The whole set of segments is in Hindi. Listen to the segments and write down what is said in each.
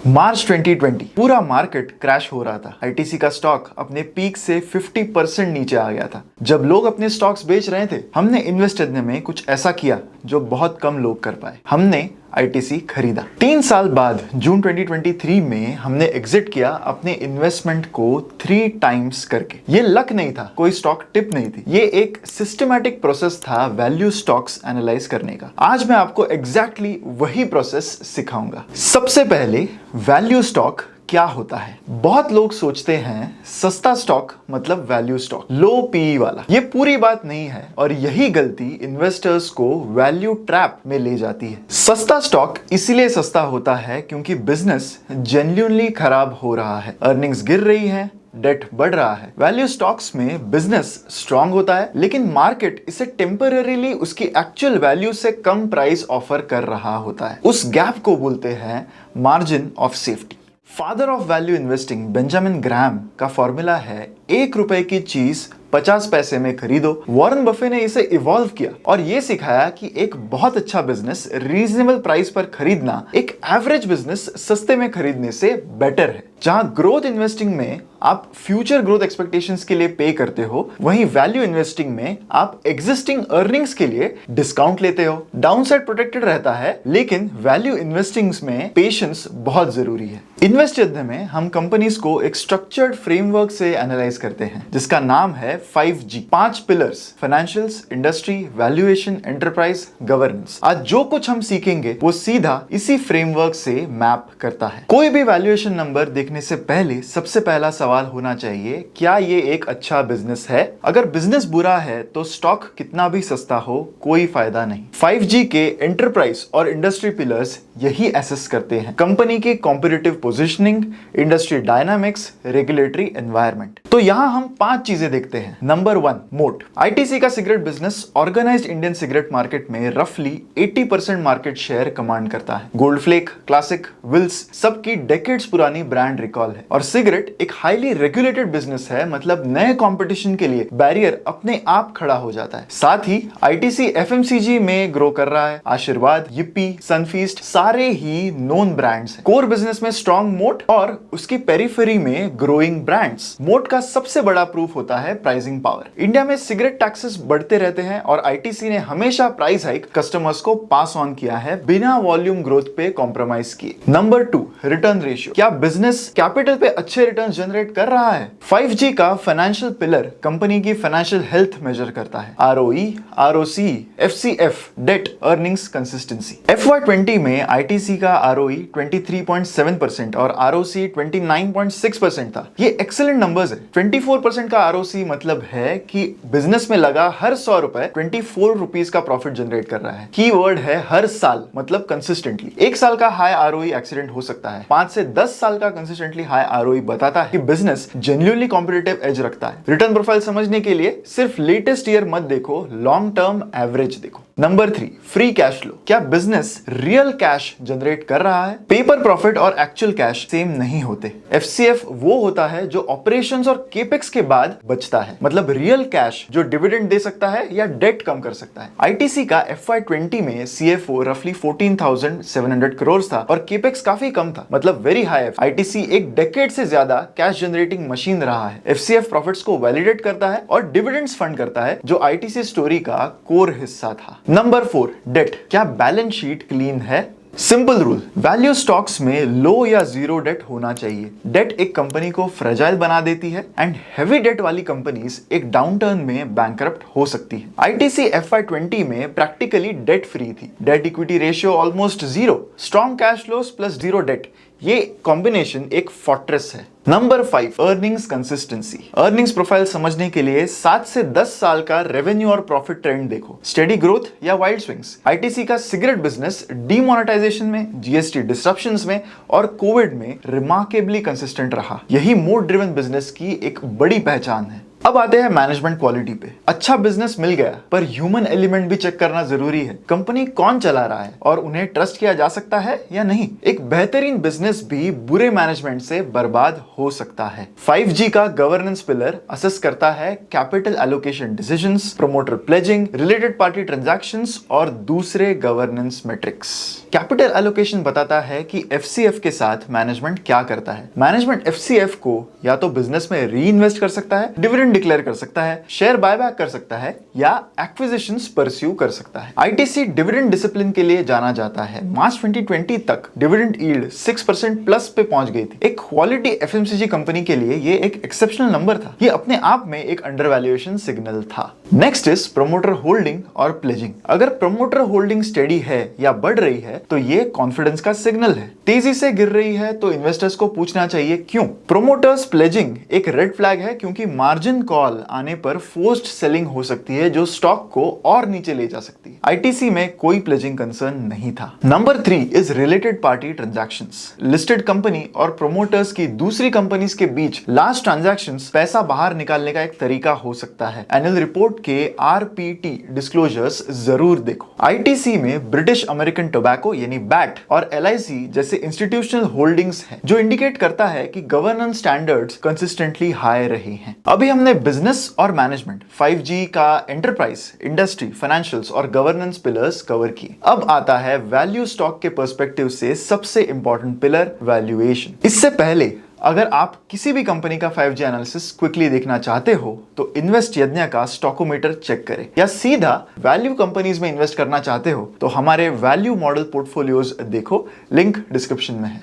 मार्च 2020 पूरा मार्केट क्रैश हो रहा था। आईटीसी का स्टॉक अपने पीक से 50% नीचे आ गया था। जब लोग अपने स्टॉक्स बेच रहे थे, हमने इन्वेस्ट करने में कुछ ऐसा किया जो बहुत कम लोग कर पाए। हमने आईटीसी खरीदा। 3 साल बाद जून 2023 में हमने एग्जिट किया अपने इन्वेस्टमेंट को 3 टाइम्स करके। ये लक नहीं था, कोई स्टॉक टिप नहीं थी, ये एक सिस्टमैटिक प्रोसेस था वैल्यू स्टॉक्स एनालाइज करने का। आज मैं आपको एग्जैक्टली वही प्रोसेस सिखाऊंगा। सबसे पहले वैल्यू स्टॉक क्या होता है। बहुत लोग सोचते हैं सस्ता स्टॉक मतलब वैल्यू स्टॉक, लो पीई वाला। ये पूरी बात नहीं है और यही गलती इन्वेस्टर्स को वैल्यू ट्रैप में ले जाती है। सस्ता स्टॉक इसीलिए सस्ता होता है क्योंकि बिजनेस जेन्युइनली खराब हो रहा है, अर्निंग्स गिर रही है, डेट बढ़ रहा है। वैल्यू स्टॉक्स में बिजनेस स्ट्रांग होता है लेकिन मार्केट इसे टेम्पररीली उसकी एक्चुअल वैल्यू से कम प्राइस ऑफर कर रहा होता है। उस गैप को बोलते हैं margin of safety. Father of value investing Benjamin Graham का फॉर्मूला है 1 रुपए की चीज 50 पैसे में खरीदो। वॉरेन बफे ने इसे इवॉल्व किया और ये सिखाया कि एक बहुत अच्छा बिजनेस रीजनेबल प्राइस पर खरीदना एक एवरेज बिजनेस सस्ते में खरीदने से बेटर है। जहां ग्रोथ इन्वेस्टिंग में आप फ्यूचर ग्रोथ एक्सपेक्टेशंस के लिए पे करते हो, वहीं वैल्यू इन्वेस्टिंग में आप एग्जिस्टिंग अर्निंग्स के लिए डिस्काउंट लेते हो। डाउनसाइड प्रोटेक्टेड रहता है लेकिन वैल्यू इन्वेस्टिंग में पेशेंस बहुत जरूरी है। इन्वेस्ट करने में हम कंपनीज को एक स्ट्रक्चर्ड फ्रेमवर्क से एनालाइज करते हैं जिसका नाम है 5G, 5 pillars: financials, industry, valuation, enterprise, governance. आज जो कुछ हम सीखेंगे वो सीधा इसी फ्रेमवर्क से मैप करता है। कोई भी वैल्यूएशन नंबर देखने से पहले सबसे पहला सवाल होना चाहिए, क्या ये एक अच्छा बिजनेस है? अगर बिजनेस बुरा है तो स्टॉक कितना भी सस्ता हो कोई फायदा नहीं। 5G के एंटरप्राइज और इंडस्ट्री पिलर्स यही एसेस करते हैं: कंपनी की competitive positioning, industry dynamics, regulatory environment. तो यहां हम 5 चीजें देखते हैं। Number 1, moat. आईटीसी का cigarette business organised Indian cigarette market में रफली 80% मार्केट शेयर कमांड करता है। गोल्ड फ्लेक, क्लासिक, विल्स सबकी डेकेड्स पुरानी ब्रांड रिकॉल है। और सिगरेट एक हाईली रेगुलेटेड बिजनेस है, मतलब नए कंपटीशन के लिए बैरियर अपने आप खड़ा हो जाता है। साथ ही आईटीसी एफएमसीजी में ग्रो कर रहा है। आशीर्वाद, yippee, सनफीस्ट सारे ही नोन ब्रांड्स हैं। कोर बिजनेस में स्ट्रॉन्ग मोट और उसकी पेरिफेरी में ग्रोइंग ब्रांड्स। मोट का सबसे बड़ा प्रूफ होता है प्राइसिंग पावर। इंडिया में सिगरेट टैक्सेस बढ़ते रहते हैं और आईटीसी ने हमेशा प्राइस हाइक कस्टमर्स को पास ऑन किया है बिना वॉल्यूम ग्रोथ पे कॉम्प्रोमाइज किए। Number 2, return ratio. क्या बिजनेस कैपिटल पे अच्छे रिटर्न जनरेट कर रहा है? 5G का फाइनेंशियल पिलर कंपनी की फाइनेंशियल हेल्थ मेजर करता है: ROE, ROC, FCF, debt, earnings, consistency. FY20 में आईटीसी का ROE 23.7% और ROC 29.6% था। ये एक्सीलेंट नंबर्स है। 24% का ROC मतलब है कि बिजनेस में लगा हर 100 रुपए 24 रुपीज का प्रॉफिट जनरेट कर रहा है। कीवर्ड है हर साल, मतलब कंसिस्टेंटली। 1 साल का हाई ROE एक्सीडेंट हो सकता है। 5 से 10 साल का कंसिस्टेंटली हाई ROE बताता है कि बिजनेस जेन्युइनली कॉम्पिटिटिव एज रखता है। रिटर्न प्रोफाइल समझने के लिए सिर्फ लेटेस्ट ईयर मत देखो, लॉन्ग टर्म एवरेज देखो। Number 3, free cash flow. क्या बिजनेस रियल कैश जनरेट कर रहा है? पेपर प्रॉफिट और एक्चुअल कैश सेम नहीं होते। FCF वो होता है जो ऑपरेशंस और केपेक्स के बाद बचता है, मतलब रियल कैश जो डिविडेंड दे सकता है या डेट कम कर सकता है। आईटीसी का FY20 में CFO रफली 14,700 करोड़ था और केपेक्स काफी कम था, मतलब वेरी हाई। आईटीसी एक डेकेड से ज्यादा कैश जनरेटिंग मशीन रहा है। FCF प्रॉफिट्स को वैलिडेट करता है और डिविडेंड्स फंड करता है, जो आईटीसी स्टोरी का कोर हिस्सा था। Number 4, debt. क्या बैलेंस शीट क्लीन है? सिंपल रूल, वैल्यू स्टॉक्स में लो या जीरो डेट होना चाहिए। डेट एक कंपनी को फ्रेजाइल बना देती है एंड हेवी डेट वाली कंपनीज एक डाउनटर्न में बैंकरप्ट हो सकती है। आईटीसी FY20 में प्रैक्टिकली डेट फ्री थी। Debt equity ratio almost 0, strong cash flows plus 0 debt, ये कॉम्बिनेशन एक फोर्ट्रेस है। Number 5, earnings consistency. Earnings profile समझने के लिए 7 से 10 साल का रेवेन्यू और प्रॉफिट ट्रेंड देखो। स्टेडी ग्रोथ या वाइल्ड स्विंग्स। आईटीसी का सिगरेट बिजनेस डीमोनेटाइजेशन में, जीएसटी डिसरप्शंस में और कोविड में रिमार्केबली कंसिस्टेंट रहा। यही मोड ड्रिवन बिजनेस की एक बड़ी पहचान है। अब आते हैं मैनेजमेंट क्वालिटी पे। अच्छा बिजनेस मिल गया पर ह्यूमन एलिमेंट भी चेक करना जरूरी है। कंपनी कौन चला रहा है और उन्हें ट्रस्ट किया जा सकता है या नहीं। एक बेहतरीन बिजनेस भी बुरे मैनेजमेंट से बर्बाद हो सकता है। 5G का गवर्नेंस पिलर असेस करता है capital allocation decisions, promoter pledging, related party transactions और दूसरे गवर्नेंस मैट्रिक्स। कैपिटल एलोकेशन बताता है कि FCF के साथ मैनेजमेंट क्या करता है। मैनेजमेंट FCF को या तो बिजनेस में री इन्वेस्ट कर सकता है, डिविडेंड डिक्लेयर कर सकता है, शेयर बायबैक कर सकता है या एक्विजिशंस परस्यू कर सकता है। ITC डिविडेंड डिसिप्लिन के लिए जाना जाता है। मार्च 2020 तक डिविडेंड यील्ड 6% प्लस पे पहुंच गई थी। एक क्वालिटी FMCG कंपनी के लिए ये एक एक्सेप्शनल नंबर था। ये अपने आप में एक अंडर वैल्यूएशन सिग्नल था। नेक्स्ट इज प्रमोटर होल्डिंग और प्लेजिंग। अगर प्रमोटर होल्डिंग स्टेडी है या बढ़ रही है तो ये कॉन्फिडेंस का सिग्नल है। तेजी से गिर रही है तो इन्वेस्टर्स को पूछना चाहिए क्यों। प्रोमोटर्स प्लेजिंग एक रेड फ्लैग है क्योंकि मार्जिन कॉल आने पर फोर्स्ड सेलिंग हो सकती है जो स्टॉक को और नीचे ले जा सकती है। ITC में कोई प्लेजिंग कंसर्न नहीं था। Number 3 is related party transactions. Listed company और प्रोमोटर्स की दूसरी कंपनीज के बीच लास्ट ट्रांजैक्शंस पैसा बाहर निकालने का एक तरीका हो सकता है। एनुअल रिपोर्ट के RPT डिस्क्लोजर्स जरूर देखो। ITC में ब्रिटिश अमेरिकन टोबैको यानी BAT और LIC जैसे इंस्टीट्यूशनल होल्डिंग्स हैं जो इंडिकेट करता है कि गवर्नेंस स्टैंडर्ड्स कंसिस्टेंटली हाई रहे हैं। अभी हमने बिजनेस और मैनेजमेंट, 5G का एंटरप्राइज, इंडस्ट्री, फाइनेंशियल्स और गवर्नेंस पिलर्स कवर किए। अब आता है वैल्यू स्टॉक के पर्सपेक्टिव से सबसे इंपॉर्टेंट पिलर, वैल्यूएशन। इससे पहले अगर आप किसी भी कंपनी का 5G एनालिसिस क्विकली देखना चाहते हो तो इन्वेस्ट यज्ञ का स्टॉकोमीटर चेक करें, या सीधा वैल्यू कंपनीज में इन्वेस्ट करना चाहते हो तो हमारे वैल्यू मॉडल पोर्टफोलियोज देखो, लिंक डिस्क्रिप्शन में है।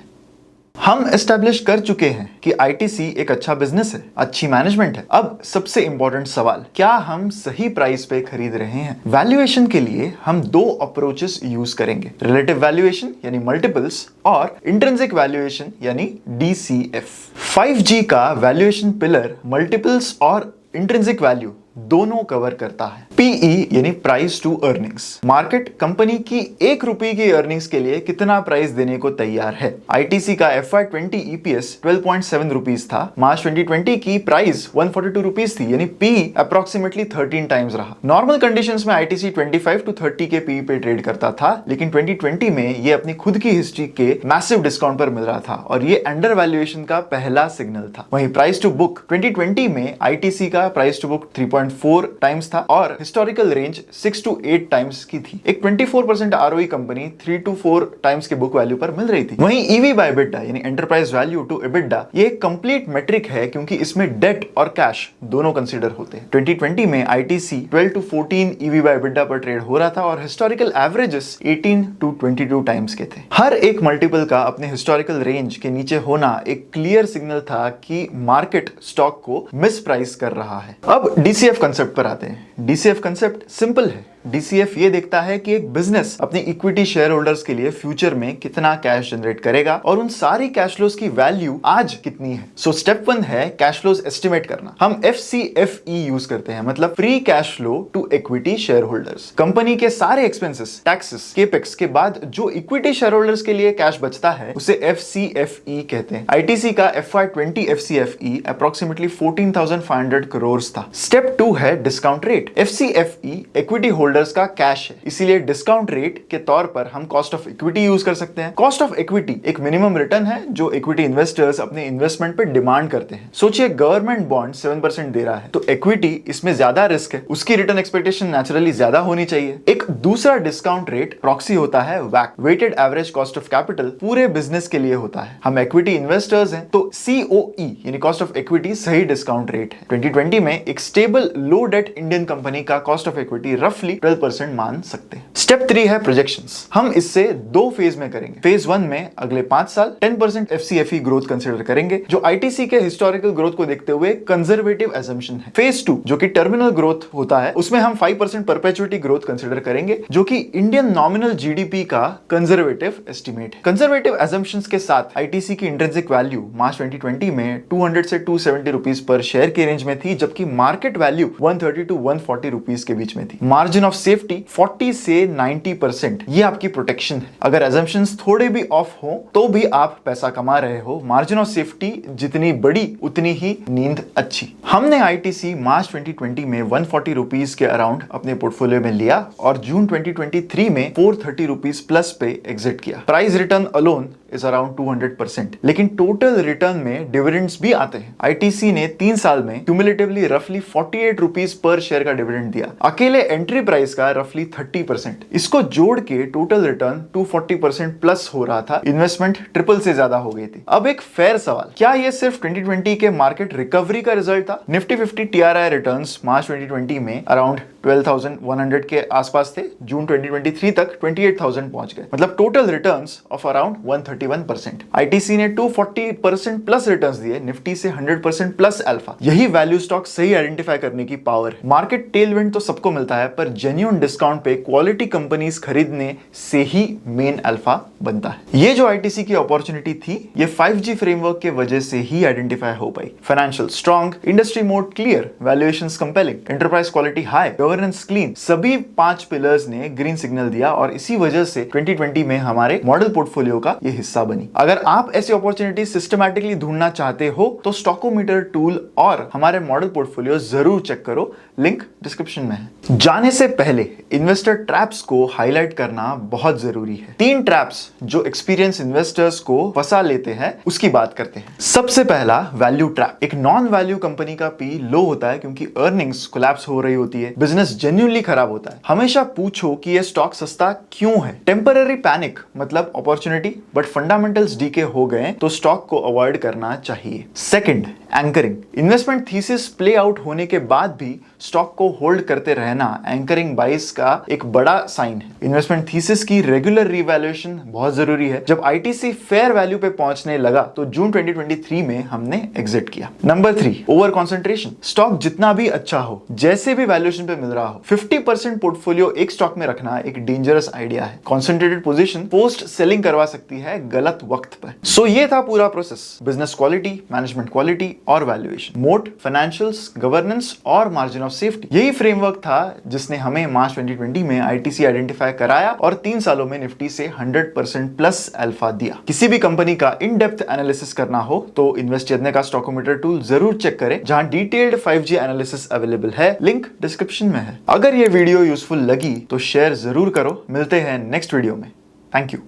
हम एस्टेब्लिश कर चुके हैं कि ITC एक अच्छा बिजनेस है, अच्छी मैनेजमेंट है। अब सबसे इंपॉर्टेंट सवाल, क्या हम सही प्राइस पे खरीद रहे हैं। वैल्यूएशन के लिए हम दो अप्रोचेस यूज करेंगे, रिलेटिव वैल्यूएशन यानी मल्टीपल्स और इंट्रिंसिक वैल्यूएशन यानी DCF। 5G का वैल्यूएशन पिलर मल्टीपल्स और इंट्रिंसिक वैल्यू दोनों कवर करता है। PE यानी price to earnings. Market company की 1 रुपए की अर्निंग्स के लिए कितना प्राइस देने को तैयार है। ITC का FY20 EPS 12.7 रुपीस था। मार्च 2020 की प्राइस 142 रुपीस थी, यानी PE अप्रोक्सीमेटली 13 टाइम्स रहा। नॉर्मल कंडीशंस में ITC 25 to 30 के PE पे ट्रेड करता था, लेकिन 2020 में ये अपनी खुद की हिस्ट्री के मैसिव डिस्काउंट पर मिल रहा था और ये अंडर वैल्यूएशन का पहला सिग्नल था। वहीं प्राइस टू बुक 2020 में ITC का प्राइस टू बुक 3.4 टाइम्स था और हिस्टोरिकल रेंज 6 to 8 टाइम्स की थी। एक 24% ROE कंपनी 3 to 4 टाइम्स के बुक वैल्यू पर मिल रही थी। वहीं EV बाय EBITDA यानी एंटरप्राइज वैल्यू टू EBITDA ये एक कंप्लीट मेट्रिक है क्योंकि इसमें डेट और कैश दोनों कंसीडर होते हैं। 2020 में ITC 12 to 14 EV bye EBITDA पर ट्रेड हो रहा था और हिस्टोरिकल एवरेजेस 18 to 22 टाइम्स के थे। हर एक मल्टीपल का अपने हिस्टोरिकल रेंज के नीचे होना एक क्लियर सिग्नल था कि मार्केट स्टॉक को मिस प्राइस कर रहा है। अब DCF कंसेप्ट पर आते हैं। DCF कंसेप्ट सिंपल है। DCF ये देखता है कि एक बिजनेस अपने इक्विटी शेयर होल्डर्स के लिए फ्यूचर में कितना कैश जनरेट करेगा और उन सारी कैश फ्लोज की वैल्यू आज कितनी है। सो स्टेप 1 है कैश फ्लोज एस्टिमेट करना। हम FCFE यूज करते हैं, मतलब free cash flow to equity shareholders. Company के सारे एक्सपेंसेस, टैक्सेस, केपेक्स के बाद जो इक्विटी शेयर होल्डर्स के लिए कैश बचता है उसे FCFE कहते हैं। ITC का FY20 FCFE अप्रोक्सीमेटली 14,500 करोड़ था। स्टेप 2 है discount rate. FCFE equity holders का कैश है, इसीलिए डिस्काउंट रेट के तौर पर हम कॉस्ट ऑफ इक्विटी यूज कर सकते हैं। कॉस्ट ऑफ इक्विटी एक मिनिमम रिटर्न है जो इक्विटी इन्वेस्टर्स अपने इन्वेस्टमेंट पे डिमांड करते हैं। सोचिए गवर्नमेंट बॉन्ड 7% दे रहा है तो इक्विटी इसमें ज्यादा रिस्क है, उसकी रिटर्न एक्सपेक्टेशन नेचुरली ज्यादा होनी चाहिए। एक दूसरा डिस्काउंट रेट प्रॉक्सी होता है WACC, weighted average cost of capital, पूरे बिजनेस के लिए होता है। हम इक्विटी इन्वेस्टर्स हैं तो COE यानी कॉस्ट ऑफ इक्विटी सही डिस्काउंट रेट है। 2020 में एक स्टेबल लो डेट इंडियन कंपनी का कॉस्ट ऑफ इक्विटी रफली 12% मान सकते हैं। स्टेप 3 है प्रोजेक्शंस। हम इससे 2 फेज में करेंगे। फेज 1 में अगले 5 साल 10% FCFE ग्रोथ कंसीडर करेंगे जो ITC के हिस्टोरिकल ग्रोथ को देखते हुए कंजर्वेटिव असम्पशन है। फेज 2 जो कि टर्मिनल ग्रोथ होता है उसमें हम 5% परपेचुइटी ग्रोथ कंसीडर करेंगे करेंगे, जो कि इंडियन नॉमिनल जीडीपी का कंजर्वेटिव एस्टिमेट है। कंजर्वेटिव असम्पशंस के साथ आईटीसी की इंट्रिंसिक वैल्यू मार्च 2020 में 200 से 270 रुपीस पर शेयर के रेंज में थी, जबकि मार्केट वैल्यू 130 टू 140 रुपीस के बीच में थी। मार्जिन ऑफ सेफ्टी 40 से 90%, ये आपकी प्रोटेक्शन है। अगर असम्पशंस थोड़े भी ऑफ हो तो भी आप पैसा कमा रहे हो। मार्जिन ऑफ सेफ्टी जितनी बड़ी उतनी ही नींद अच्छी। हमने आईटीसी मार्च 2020 में 140 रुपीस के अराउंड अपने पोर्टफोलियो में लिया और जून 2023 में 430 रुपीस प्लस पे एग्जिट किया। Price return alone is around 200%, लेकिन टोटल रिटर्न में डिविडेंड्स भी आते हैं। आईटीसी ने 3 साल में क्यूमुलेटिवली रफली 48 रुपीस पर शेयर का डिविडेंड दिया, अकेले एंट्री प्राइस का रफली 30%। इसको जोड़ के टोटल रिटर्न 240% प्लस हो रहा था। इन्वेस्टमेंट ट्रिपल से ज्यादा हो गई थी। अब एक फेयर सवाल, क्या ये सिर्फ 2020 के मार्केट रिकवरी का रिजल्ट था? निफ्टी 50 टीआरआई रिटर्न्स मार्च 2020 में अराउंड 12,100 के आसपास थे। जून 2023 तक 28,000 पहुंच गए, मतलब total returns of around 131%। ITC ने 240% प्लस रिटर्न्स दिए, निफ्टी से 100% प्लस अल्फा। यही वैल्यू स्टॉक सही आइडेंटिफाई करने की पावर है। मार्केट टेलविंड तो सबको मिलता है, पर जेन्युइन डिस्काउंट पे क्वालिटी कंपनीज खरीदने से ही मेन अल्फा बनता है। ये जो आईटीसी की अपॉर्चुनिटी थी, ये 5G फ्रेमवर्क के वजह से ही आइडेंटिफाई हो पाई। Financial strong, industry mode clear, valuations compelling, enterprise quality high, governance clean, सभी 5 पिलर्स ने ग्रीन सिग्नल दिया और इसी वजह से 2020 में हमारे मॉडल पोर्टफोलियो का ये हिस्सा बनी। अगर आप ऐसी अपॉर्चुनिटी सिस्टमैटिकली ढूंढना चाहते हो तो स्टॉकोमीटर टूल और हमारे मॉडल पोर्टफोलियो जरूर चेक करो, लिंक डिस्क्रिप्शन में है। जाने से पहले इन्वेस्टर ट्रैप्स को हाईलाइट करना बहुत जरूरी है। 3 ट्रैप्स जो एक्सपीरियंस इन्वेस्टर्स को फंसा लेते हैं, उसकी बात करते हैं। सबसे पहला वैल्यू ट्रैप। एक नॉन वैल्यू कंपनी का पी लो होता है क्योंकि अर्निंग्स कोलैप्स हो रही होती है, बिजनेस जेन्युइनली खराब होता है। हमेशा पूछो कि ये स्टॉक सस्ता क्यों है। टेम्पररी पैनिक मतलब अपॉर्चुनिटी, बट फंडामेंटल्स डीके हो गए तो स्टॉक को अवॉइड करना चाहिए। Second, anchoring. Investment thesis play out होने के बाद भी स्टॉक को होल्ड करते रहना एंकरिंग बाइस का एक बड़ा साइन है। इन्वेस्टमेंट थीसिस की रेगुलर रिवैल्यूएशन बहुत जरूरी है। जब आईटीसी फेयर वैल्यू पे पहुंचने लगा तो जून 2023 में हमने एग्जिट किया। Number 3, over concentration. स्टॉक जितना भी अच्छा हो, जैसे भी वैल्यूएशन पे मिल रहा हो, 50% पोर्टफोलियो एक स्टॉक में रखना एक डेंजरस आइडिया है। कॉन्सेंट्रेटेड पोजीशन पोस्ट सेलिंग करवा सकती है गलत वक्त पर। सो ये था पूरा process, business quality, management quality और वैल्यूएशन, मोट, फाइनेंशियल्स, गवर्नेंस और मार्जिन ऑफ सेफ्टी। यही फ्रेमवर्क था जिसने हमें मार्च 2020 में आईटीसी आइडेंटिफाई कराया और 3 सालों में निफ्टी से 100% प्लस अल्फा दिया। किसी भी कंपनी का इन डेप्थ एनालिसिस करना हो तो इन्वेस्टरने का स्टॉकोमीटर टूल जरूर चेक करें, जहां डिटेल्ड 5G एनालिसिस अवेलेबल है। लिंक डिस्क्रिप्शन में है। अगर ये वीडियो यूजफुल लगी तो शेयर जरूर करो। मिलते हैं नेक्स्ट वीडियो में। Thank you.